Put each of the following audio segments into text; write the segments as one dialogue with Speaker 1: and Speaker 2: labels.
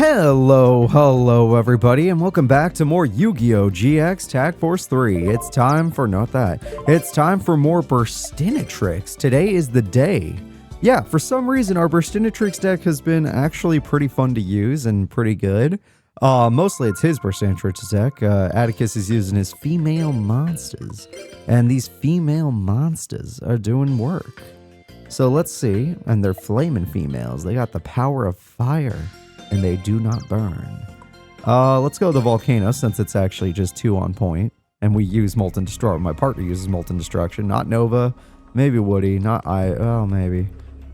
Speaker 1: Hello everybody, and welcome back to more Yu-Gi-Oh! GX Tag Force 3. It's time for, it's time for more Burstinatrix. Today is the day. Yeah, for some reason our Burstinatrix deck has been actually pretty fun to use and pretty good. Mostly it's his Burstinatrix deck. Atticus is using his female monsters, and these female monsters are doing work. So let's see, and they're flaming females. They got the power of fire. And they do not burn. Let's go with the Volcano, since it's actually just 2 on point. And we use Molten Destruction. My partner uses Molten Destruction. Not Nova. Maybe Woody. Not I. Oh, maybe.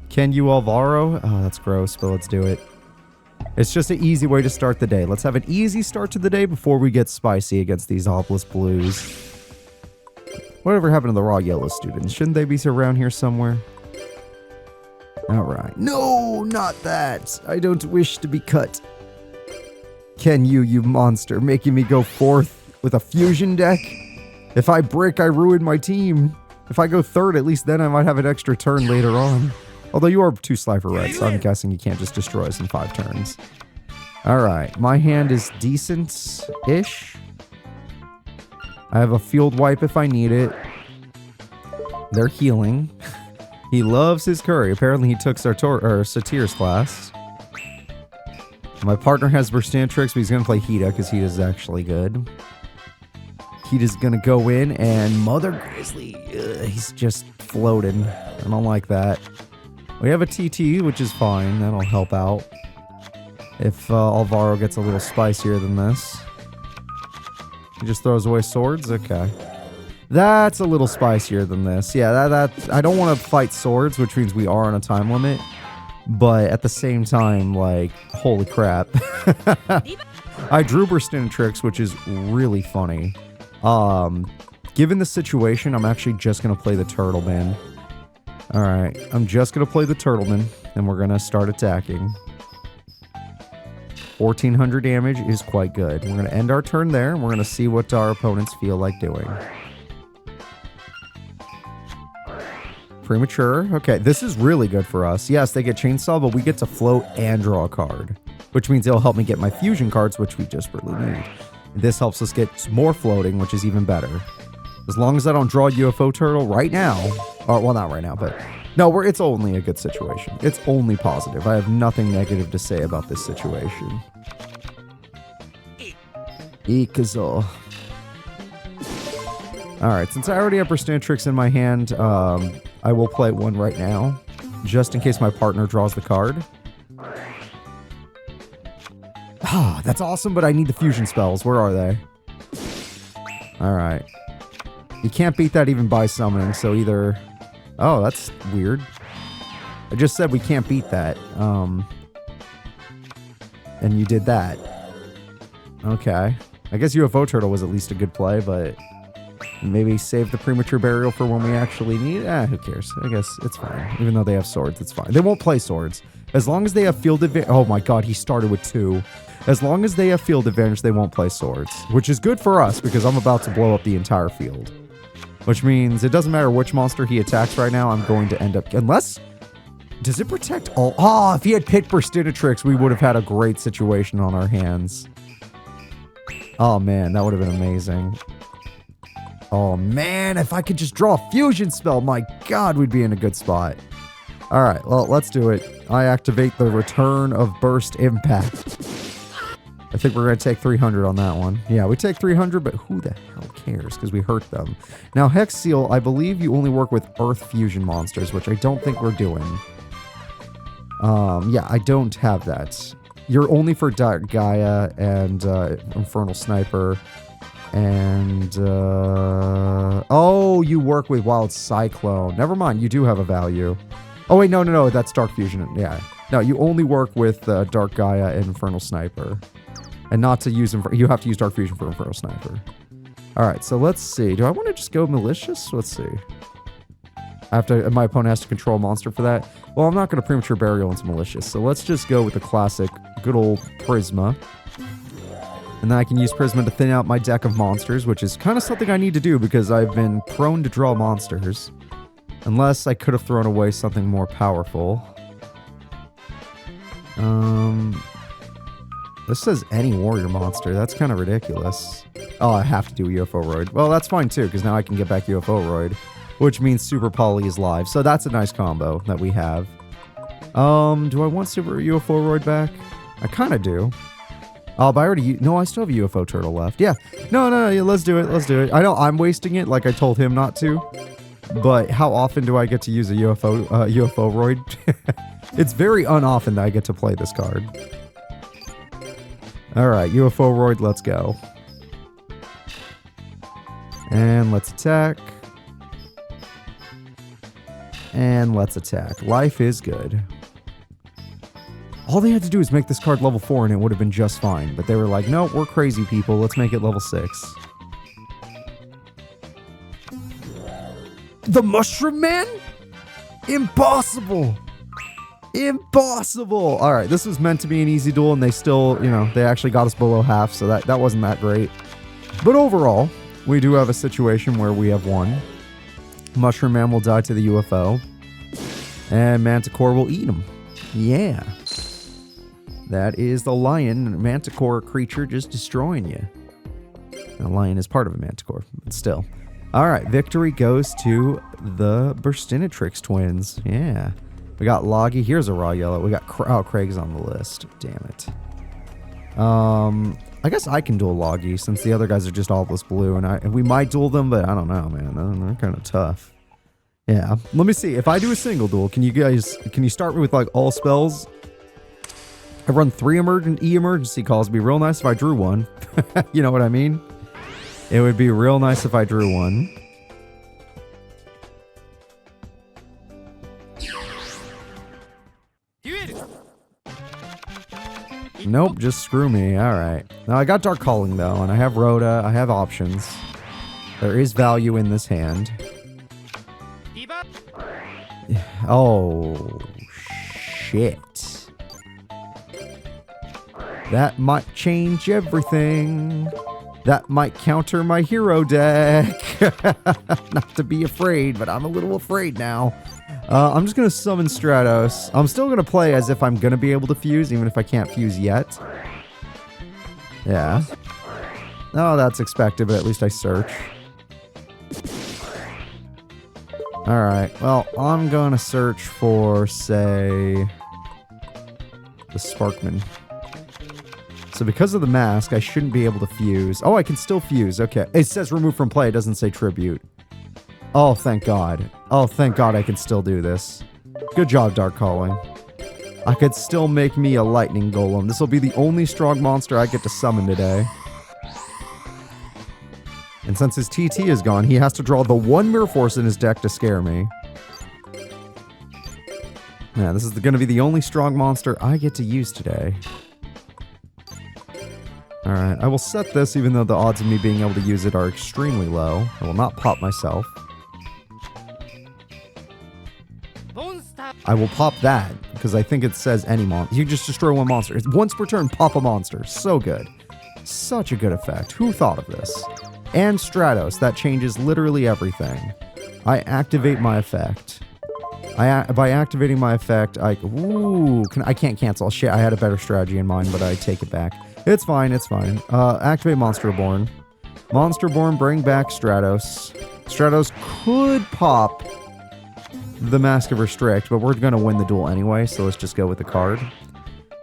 Speaker 1: Kenyou Alvaro? Oh, that's gross, but let's do it. It's just an easy way to start the day. Let's have an easy start to the day before we get spicy against these Obelisk Blues. Whatever happened to the raw yellow students? Shouldn't they be around here somewhere? Alright. No, not that. I don't wish to be cut. Kenyou, you monster, making me go 4th with a fusion deck? If I break, I ruin my team. If I go 3rd, at least then I might have an extra turn later on. Although you are 2 Slifer Reds, so I'm guessing you can't just destroy us in 5 turns. Alright, my hand is decent-ish. I have a field wipe if I need it. They're healing. He loves his curry. Apparently he took Satir's class. My partner has Burstinatrix, but he's going to play Hida because Hida's actually good. Hida's going to go in and Mother Grizzly. He's just floating. I don't like that. We have a TT, which is fine. That'll help out. If Alvaro gets a little spicier than this. He just throws away swords? Okay. That's a little spicier than this. Yeah, I don't want to fight swords, which means we are on a time limit. But at the same time, like, holy crap. I drew Burstinatrix, which is really funny. Given the situation, I'm actually just going to play the Turtleman. Alright, I'm just going to play the Turtleman, and we're going to start attacking. 1400 damage is quite good. We're going to end our turn there, and we're going to see what our opponents feel like doing. Premature. Okay, this is really good for us. Yes, they get Chainsaw, but we get to float and draw a card. Which means it'll help me get my fusion cards, which we desperately need. This helps us get more floating, which is even better. As long as I don't draw a UFO turtle right now. Or, well, not right now, but... No, it's only a good situation. It's only positive. I have nothing negative to say about this situation. Ikazo. Alright, since I already have Burstinatrix in my hand, I will play one right now, just in case my partner draws the card. Ah, that's awesome, but I need the fusion spells. Where are they? Alright. You can't beat that even by summoning, so either... Oh, that's weird. I just said we can't beat that. And you did that. Okay. I guess UFO Turtle was at least a good play, but... Maybe save the premature burial for when we actually need it. Who cares? I guess it's fine. Even though they have swords, it's fine. They won't play swords. As long as they have field advantage... Oh my god, he started with 2. As long as they have field advantage, they won't play swords. Which is good for us, because I'm about to blow up the entire field. Which means it doesn't matter which monster he attacks right now, I'm going to end up... Unless... Does it protect all... Oh, if he had picked Burstinatrix, we would have had a great situation on our hands. Oh man, that would have been amazing. Oh man, if I could just draw a fusion spell, my god, we'd be in a good spot. Alright, well, let's do it. I activate the return of Burst Impact. I think we're going to take 300 on that one. Yeah, we take 300, but who the hell cares? Because we hurt them. Now, Hex Seal, I believe you only work with Earth Fusion monsters, which I don't think we're doing. Yeah, I don't have that. You're only for Dark Gaia and Infernal Sniper. And, oh, you work with Wild Cyclone. Never mind, you do have a value. Oh, wait, no, that's Dark Fusion. Yeah. No, you only work with Dark Gaia and Infernal Sniper. And not to use them, you have to use Dark Fusion for Infernal Sniper. Alright, so let's see. Do I want to just go Malicious? Let's see. My opponent has to control a monster for that. Well, I'm not going to Premature Burial into Malicious, so let's just go with the classic, good old Prisma. And then I can use Prisma to thin out my deck of monsters, which is kind of something I need to do because I've been prone to draw monsters. Unless I could have thrown away something more powerful. This says any warrior monster. That's kind of ridiculous. Oh, I have to do UFO Roid. Well, that's fine too, because now I can get back UFO Roid, which means Super Poly is live. So that's a nice combo that we have. Do I want Super UFO Roid back? I kind of do. Oh, but I already... No, I still have a UFO Turtle left. Yeah. No, yeah, let's do it. Let's do it. I know I'm wasting it like I told him not to. But how often do I get to use a UFO Roid? It's very unoften that I get to play this card. Alright, UFO Roid, let's go. And let's attack. And let's attack. Life is good. All they had to do is make this card level 4 and it would have been just fine. But they were like, no, we're crazy people. Let's make it level 6. The Mushroom Man? Impossible! Impossible! Alright, this was meant to be an easy duel and they still, you know, they actually got us below half, so that wasn't that great. But overall, we do have a situation where we have won. Mushroom Man will die to the UFO. And Manticore will eat him. Yeah. That is the lion Manticore creature just destroying you. The lion is part of a Manticore, but still. Alright, victory goes to the Burstinatrix twins. Yeah. We got Loggy. Here's a raw yellow. We got... Oh, Craig's on the list. Damn it. I guess I can duel Loggy since the other guys are just all this blue. And we might duel them, but I don't know, man. They're kind of tough. Yeah. Let me see. If I do a single duel, can you start me with like all spells? I run 3 emergency calls. It'd be real nice if I drew one. You know what I mean? It would be real nice if I drew one. Nope, just screw me. Alright. Now I got Dark Calling though, and I have Rhoda. I have options. There is value in this hand. Oh, shit. That might change everything. That might counter my hero deck. Not to be afraid, but I'm a little afraid now. I'm just going to summon Stratos. I'm still going to play as if I'm going to be able to fuse, even if I can't fuse yet. Yeah. Oh, that's expected, but at least I search. Alright, well, I'm going to search for, say, the Sparkman. So because of the mask, I shouldn't be able to fuse. Oh, I can still fuse. Okay. It says remove from play. It doesn't say tribute. Oh, thank God. Oh, thank God I can still do this. Good job, Dark Calling. I could still make me a Lightning Golem. This will be the only strong monster I get to summon today. And since his TT is gone, he has to draw the one Mirror Force in his deck to scare me. Yeah, this is going to be the only strong monster I get to use today. Alright, I will set this even though the odds of me being able to use it are extremely low. I will not pop myself. I will pop that, because I think it says any monster. You just destroy one monster. It's once per turn, pop a monster. So good. Such a good effect. Who thought of this? And Stratos. That changes literally everything. I activate my effect. By activating my effect, I can't cancel. Shit, I had a better strategy in mind, but I take it back. It's fine, it's fine. Activate Monsterborn. Monsterborn, bring back Stratos. Stratos could pop the Mask of Restrict, but we're going to win the duel anyway, so let's just go with the card.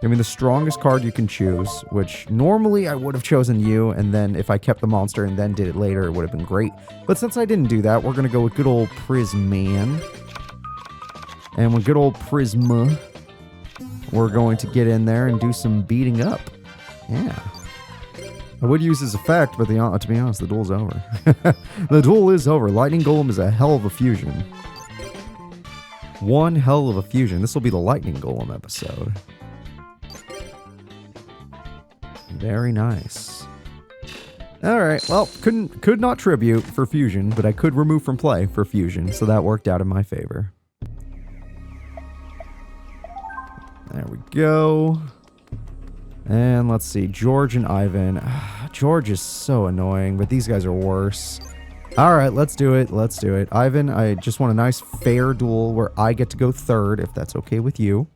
Speaker 1: Give me the strongest card you can choose, which normally I would have chosen you, and then if I kept the monster and then did it later, it would have been great. But since I didn't do that, we're going to go with good old Prisman. And with good old Prisma, we're going to get in there and do some beating up. Yeah. I would use his effect, but to be honest, the duel's over. The duel is over. Lightning Golem is a hell of a fusion. One hell of a fusion. This will be the Lightning Golem episode. Very nice. Alright, well, could not tribute for fusion, but I could remove from play for fusion, so that worked out in my favor. There we go. And let's see, George and Ivan. George is so annoying, but these guys are worse. Alright, let's do it. Let's do it. Ivan, I just want a nice fair duel where I get to go third, if that's okay with you.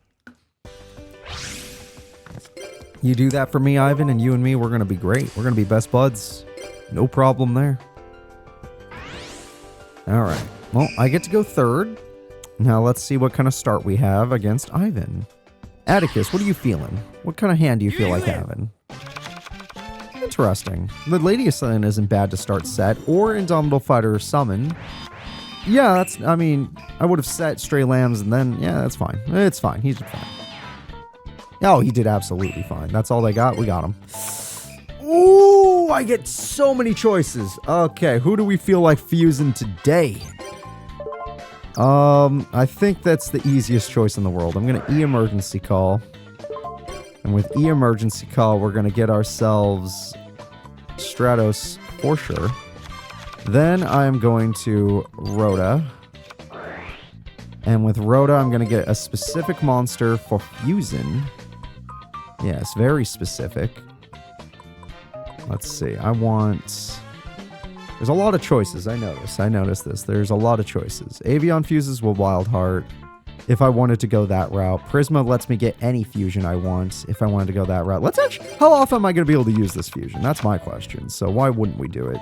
Speaker 1: You do that for me, Ivan, and you and me, we're going to be great. We're going to be best buds. No problem there. All right. Well, I get to go third. Now let's see what kind of start we have against Ivan. Atticus, what are you feeling? What kind of hand do you feel like having? Interesting. The Lady Assailant isn't bad to start set, or Indomitable Fighter summon. Yeah, that's, I mean, I would have set Stray Lambs and then, yeah, that's fine. It's fine. He did fine. Oh, he did absolutely fine. That's all they got. We got him. Ooh, I get so many choices. Okay, who do we feel like fusing today? I think that's the easiest choice in the world. I'm going to E-Emergency Call. And with E-Emergency Call, we're going to get ourselves Stratos for sure. Then I'm going to Rhoda. And with Rhoda, I'm going to get a specific monster for fusing. Yes, very specific. Let's see. I want... There's a lot of choices, I noticed this. There's a lot of choices. Avion fuses with Wild Heart, if I wanted to go that route. Prisma lets me get any fusion I want, if I wanted to go that route. Let's actually... How often am I going to be able to use this fusion? That's my question, so why wouldn't we do it?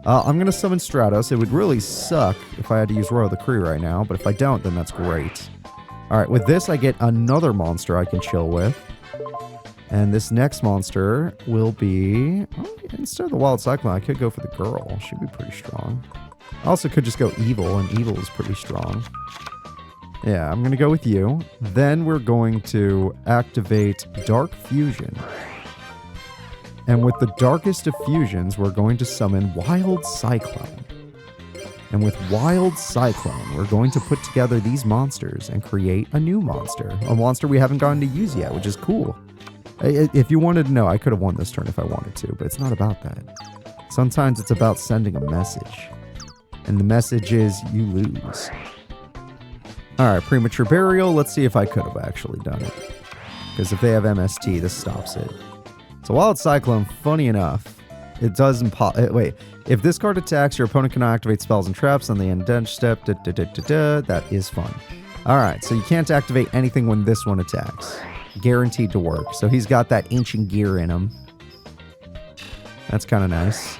Speaker 1: I'm going to summon Stratos. It would really suck if I had to use Royal Decree right now, but if I don't, then that's great. Alright, with this, I get another monster I can chill with. And this next monster will be... Oh, instead of the Wild Cyclone, I could go for the girl. She'd be pretty strong. I also could just go Evil, and Evil is pretty strong. Yeah, I'm going to go with you. Then we're going to activate Dark Fusion. And with the darkest of fusions, we're going to summon Wild Cyclone. And with Wild Cyclone, we're going to put together these monsters and create a new monster. A monster we haven't gotten to use yet, which is cool. If you wanted to know, I could have won this turn if I wanted to, but it's not about that. Sometimes it's about sending a message. And the message is, you lose. Alright, Premature Burial. Let's see if I could have actually done it. Because if they have MST, this stops it. So Wild Cyclone, funny enough, it doesn't wait. If this card attacks, your opponent can activate spells and traps on the end step. That is fun. Alright, so you can't activate anything when this one attacks. Guaranteed to work. So he's got that ancient gear in him. That's kind of nice.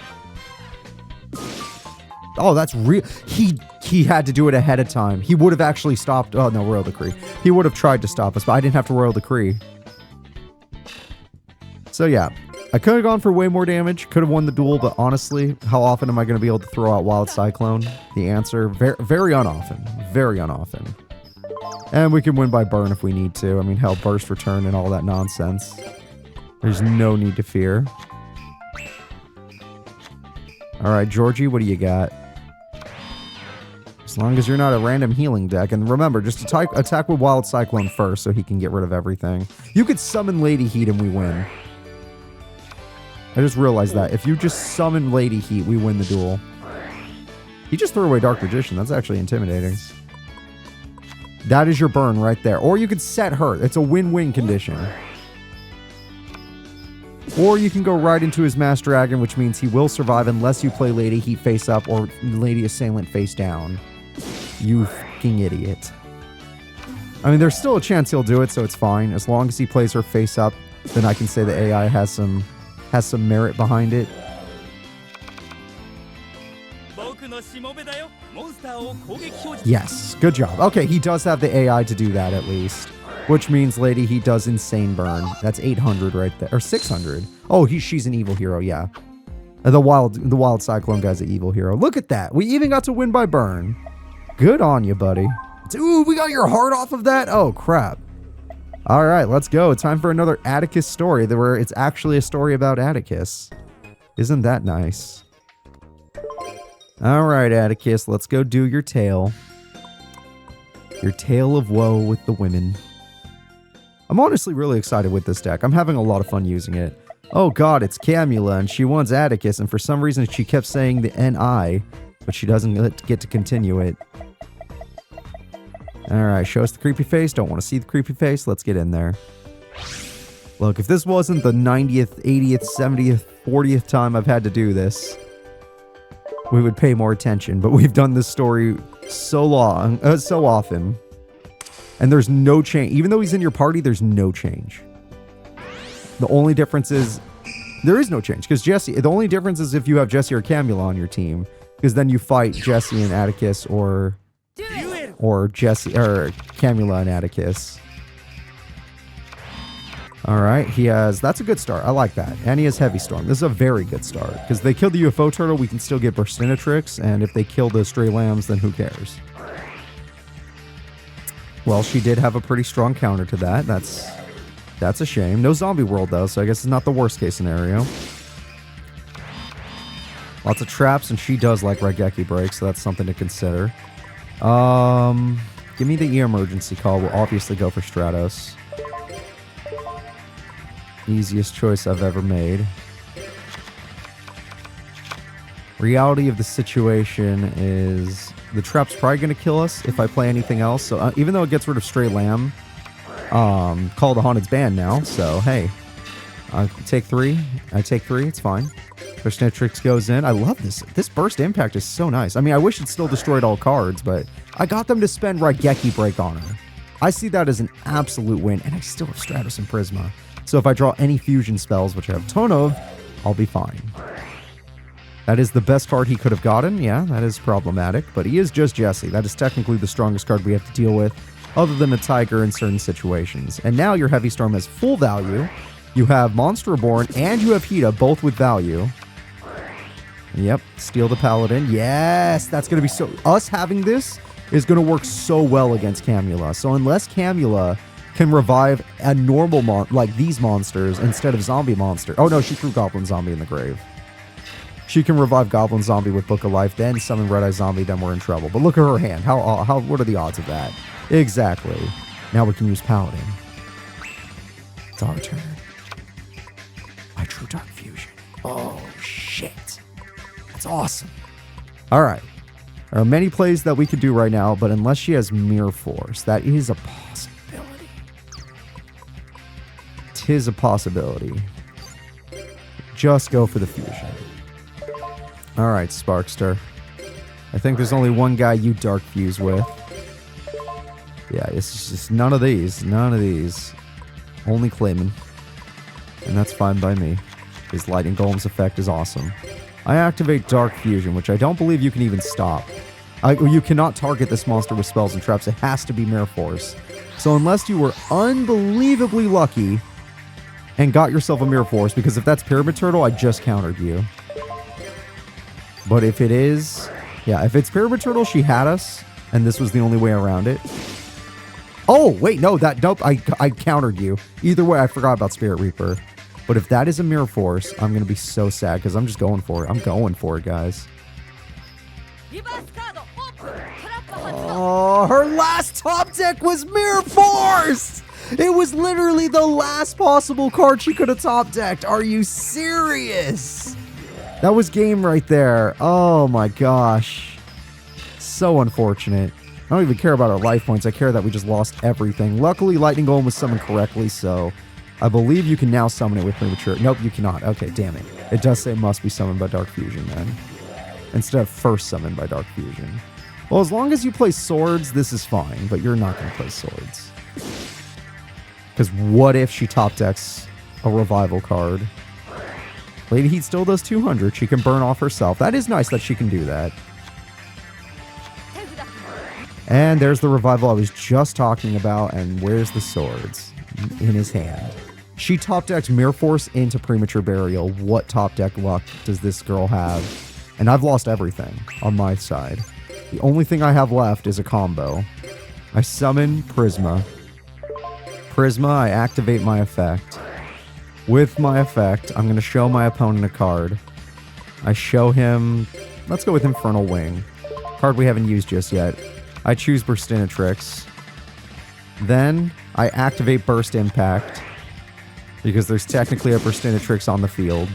Speaker 1: Oh, that's real. He had to do it ahead of time. He would have actually stopped. Oh, no, Royal Decree. He would have tried to stop us, but I didn't have to Royal Decree. So, yeah. I could have gone for way more damage. Could have won the duel, but honestly, how often am I going to be able to throw out Wild Cyclone? The answer, very, very unoften. Very unoften. And we can win by burn if we need to. I mean, hell, burst return and all that nonsense. There's no need to fear. Alright, Georgie, what do you got? As long as you're not a random healing deck. And remember, just attack with Wild Cyclone first so he can get rid of everything. You could summon Lady Heat and we win. I just realized that. If you just summon Lady Heat, we win the duel. He just threw away Dark Magician. That's actually intimidating. That is your burn right there. Or you could set her. It's a win-win condition. Or you can go right into his Mass Dragon, which means he will survive unless you play Lady Heat face up or Lady Assailant face down. You fucking idiot. I mean, there's still a chance he'll do it, so it's fine. As long as he plays her face up, then I can say the AI has some merit behind it. Yes, good job. Okay, he does have the AI to do that at least. Which means Lady Heat does insane burn. That's 800 right there. Or 600. Oh, she's an evil hero, yeah. The Wild Cyclone guy's an evil hero. Look at that. We even got to win by burn. Good on you, buddy. Ooh, we got your heart off of that? Oh, crap. All right, let's go. Time for another Atticus story where it's actually a story about Atticus. Isn't that nice? All right, Atticus, let's go do your tale. Your tale of woe with the women. I'm honestly really excited with this deck. I'm having a lot of fun using it. Oh god, it's Camula, and she wants Atticus, and for some reason she kept saying the NI, but she doesn't get to continue it. Alright, show us the creepy face. Don't want to see the creepy face. Let's get in there. Look, if this wasn't the 90th, 80th, 70th, 40th time I've had to do this, we would pay more attention, but we've done this story so often. And there's no change. Even though he's in your party, there's no change. The only difference is there is no change because Jesse. The only difference is if you have Jesse or Camula on your team, because then you fight Jesse and Atticus or Jesse or Camula and Atticus. All right, he has. That's a good start. I like that. And he has Heavy Storm. This is a very good start because they kill the UFO turtle. We can still get Burstinatrix, and if they kill the stray lambs, then who cares? Well, she did have a pretty strong counter to that. That's a shame. No zombie world though, so I guess it's not the worst case scenario. Lots of traps, and she does like Raigeki break, so that's something to consider. Give me the emergency call. We'll obviously go for Stratos. Easiest choice I've ever made. Reality of the situation is the trap's probably going to kill us if I play anything else. So even though it gets rid of Stray Lamb, Call the Haunted's banned now. So hey, I take three. It's fine. Burstinatrix goes in. I love this. This burst impact is so nice. I mean, I wish it still destroyed all cards, but I got them to spend Raigeki break on her. I see that as an absolute win, and I still have Stratos and Prisma. So if I draw any fusion spells, which I have a ton of, I'll be fine. That is the best card he could have gotten. Yeah, that is problematic, but he is just Jesse. That is technically the strongest card we have to deal with, other than a Tiger in certain situations. And now your Heavy Storm has full value. You have Monster Reborn, and you have Hida, both with value. Yep, steal the Paladin. Yes, that's going to be so... Us having this is going to work so well against Camula. So unless Camula can revive a normal like these monsters instead of zombie monster. Oh no, she threw Goblin Zombie in the grave. She can revive Goblin Zombie with Book of Life, then summon Red Eye Zombie, then we're in trouble. But look at her hand. What are the odds of that? Exactly. Now we can use Paladin. It's our turn. My True Dark Fusion. Oh shit. That's awesome. Alright. There are many plays that we could do right now, but unless she has Mirror Force, that is a possibility. Tis a possibility. Just go for the fusion. Alright, Sparkster. I think there's only one guy you Dark Fuse with. Yeah, it's just none of these. None of these. Only Clayman. And that's fine by me. His Lightning Golem's effect is awesome. I activate Dark Fusion, which I don't believe you can even stop. You cannot target this monster with spells and traps. It has to be Mirror Force. So unless you were unbelievably lucky and got yourself a Mirror Force, because if that's Pyramid Turtle, I just countered you. But if it is... Yeah, if it's Pyramid Turtle, she had us, and this was the only way around it. Oh, wait, no, nope, I countered you. Either way, I forgot about Spirit Reaper. But if that is a Mirror Force, I'm going to be so sad, because I'm just going for it. I'm going for it, guys. Oh, her last top deck was Mirror Force! It was literally the last possible card she could have top decked. Are you serious? That was game right there. Oh my gosh. So unfortunate. I don't even care about our life points. I care that we just lost everything. Luckily, Lightning Golem was summoned correctly, so I believe you can now summon it with Premature. Nope, you cannot. Okay, damn it. It does say must be summoned by Dark Fusion then, instead of first summoned by Dark Fusion. Well, as long as you play swords, this is fine, but you're not going to play swords. Because what if she top decks a revival card? Lady Heat still does 200. She can burn off herself. That is nice that she can do that. And there's the revival I was just talking about. And where's the swords? In his hand. She top decks Mirror Force into Premature Burial. What top deck luck does this girl have? And I've lost everything on my side. The only thing I have left is a combo. I summon Prisma. Prisma, I activate my effect. With my effect, I'm going to show my opponent a card. I show him... Let's go with Infernal Wing. Card we haven't used just yet. I choose Burstinatrix. Then, I activate Burst Impact. Because there's technically a Burstinatrix on the field.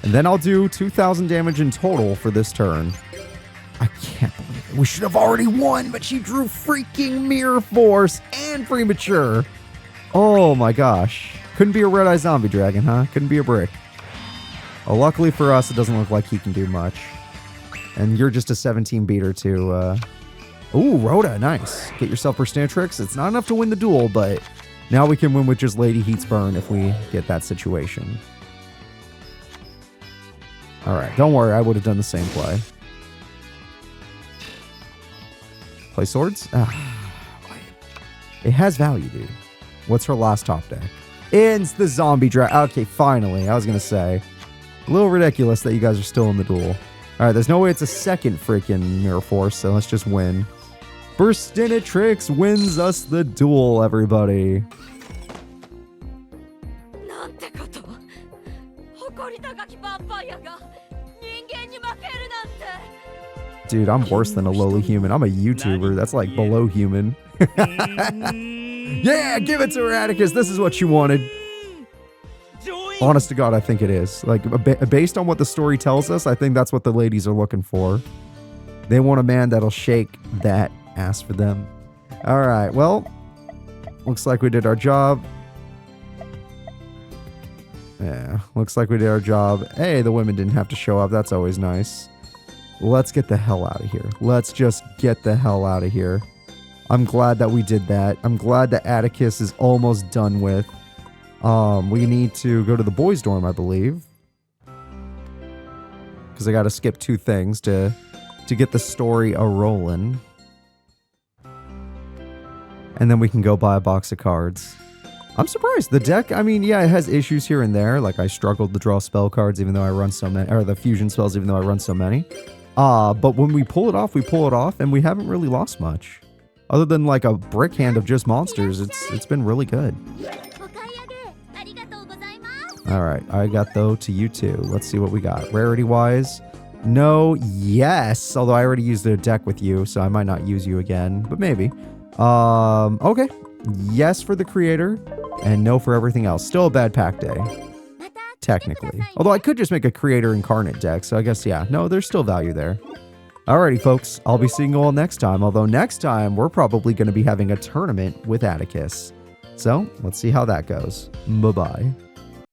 Speaker 1: And then I'll do 2,000 damage in total for this turn. I can't believe it. We should have already won, but she drew freaking Mirror Force and Premature. Oh my gosh. Couldn't be a Red Eye Zombie Dragon, huh? Couldn't be a brick. Well, luckily for us, it doesn't look like he can do much. And you're just a 17 beater to... Ooh, Rhoda, nice. Get yourself Burstinatrix. It's not enough to win the duel, but Now we can win with just Lady Heat's Burn if we get that situation. Alright, don't worry, I would have done the same play. Play swords? It has value, dude. What's her last top deck? It's the zombie dragon. Okay, finally. I was going to say. A little ridiculous that you guys are still in the duel. Alright, there's no way it's a second freaking Mirror Force, so let's just win. Burstinatrix wins us the duel, everybody. Dude, I'm worse than a lowly human. I'm a YouTuber. That's like below human. Yeah, give it to her, Atticus. This is what you wanted. Honest to God, I think it is. Like, based on what the story tells us, I think that's what the ladies are looking for. They want a man that'll shake that ass for them. All right, well, looks like we did our job. Yeah, looks like we did our job. Hey, the women didn't have to show up. That's always nice. Let's get the hell out of here. Let's just get the hell out of here. I'm glad that we did that. I'm glad that Atticus is almost done with. We need to go to the boys' dorm, I believe. Because I got to skip 2 things to get the story a-rolling. And then we can go buy a box of cards. I'm surprised. The deck, I mean, yeah, it has issues here and there. Like, I struggled to draw spell cards even though I run so many. Or the fusion spells even though I run so many. But when we pull it off, and we haven't really lost much. Other than like a brick hand of just monsters, it's been really good. Alright, arigato to you too. Let's see what we got. Rarity-wise, no, yes. Although I already used a deck with you, so I might not use you again, but maybe. Okay. Yes for the creator, and no for everything else. Still a bad pack day. Technically. Although I could just make a creator incarnate deck, so I guess, yeah. No, there's still value there. Alrighty, folks. I'll be seeing you all next time. Although next time, we're probably going to be having a tournament with Atticus. So, let's see how that goes. Bye-bye.